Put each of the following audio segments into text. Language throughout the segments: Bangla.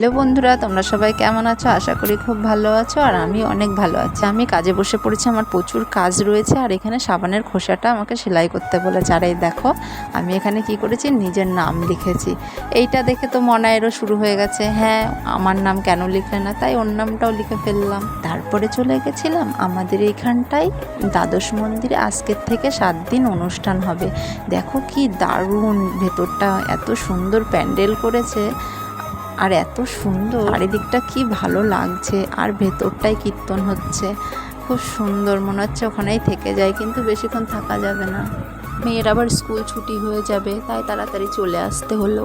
হ্যালো বন্ধুরা, তোমরা সবাই কেমন আছো? আশা করি খুব ভালো আছো। আর আমি অনেক ভালো আছি। আমি কাজে বসে পড়েছি, আমার প্রচুর কাজ রয়েছে। আর এখানে সাবানের খোসাটা আমাকে সেলাই করতে বলেছে। আর এই দেখো আমি এখানে কি করেছি, নিজের নাম লিখেছি। এইটা দেখে তো মনায়েরও শুরু হয়ে গেছে, হ্যাঁ আমার নাম কেন লিখলে না, তাই ওর নামটাও লিখে ফেললাম। তারপরে চলে গেছিলাম আমাদের এইখানটায় দ্বাদশ মন্দিরে। আজকের থেকে 7 দিন অনুষ্ঠান হবে। দেখো কি দারুণ, ভেতরটা এত সুন্দর প্যান্ডেল করেছে আর এত সুন্দর, চারিদিকটা কি ভালো লাগছে। আর ভেতরটাই কীর্তন হচ্ছে, খুব সুন্দর, মনে হচ্ছে ওখানেই থেকে যায়, কিন্তু বেশিক্ষণ থাকা যাবে না। মেয়ের আবার স্কুল ছুটি হয়ে যাবে, তাই তাড়াতাড়ি চলে আসতে হলো।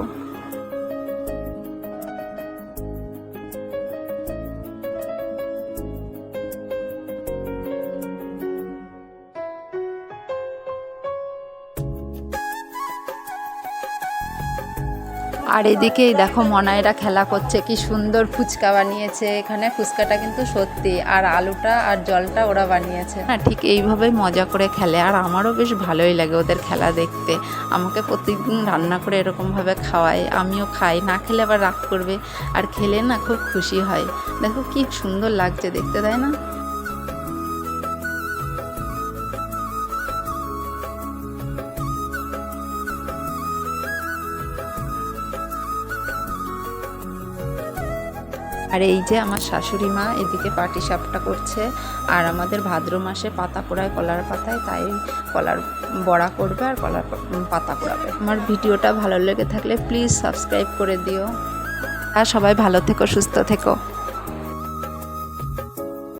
আর এদিকেই দেখো মনায়েরা খেলা করছে, কি সুন্দর ফুচকা বানিয়েছে। এখানে ফুচকাটা কিন্তু সত্যি, আর আলুটা আর জলটা ওরা বানিয়েছে। হ্যাঁ, ঠিক এইভাবেই মজা করে খেলে। আর আমারও বেশ ভালোই লাগে ওদের খেলা দেখতে। আমাকে প্রতিদিন রান্না করে এরকমভাবে খাওয়ায়, আমিও খাই। না খেলে আবার রাগ করবে, আর খেলে না খুব খুশি হয়। দেখো কি সুন্দর লাগছে দেখতে, তাই না? আর এই যে আমার শাশুড়ি মা এদিকে পাটিসাপটা করছে। আর আমাদের ভাদ্র মাসে পাতা পোড়ায় কলার পাতায়, তাই কলার বড়া করবে আর কলার পাতা পোড়াবে। আমার ভিডিওটা ভালো লেগে থাকলে প্লিজ সাবস্ক্রাইব করে দিও। আর সবাই ভালো থেকো, সুস্থ থেকো।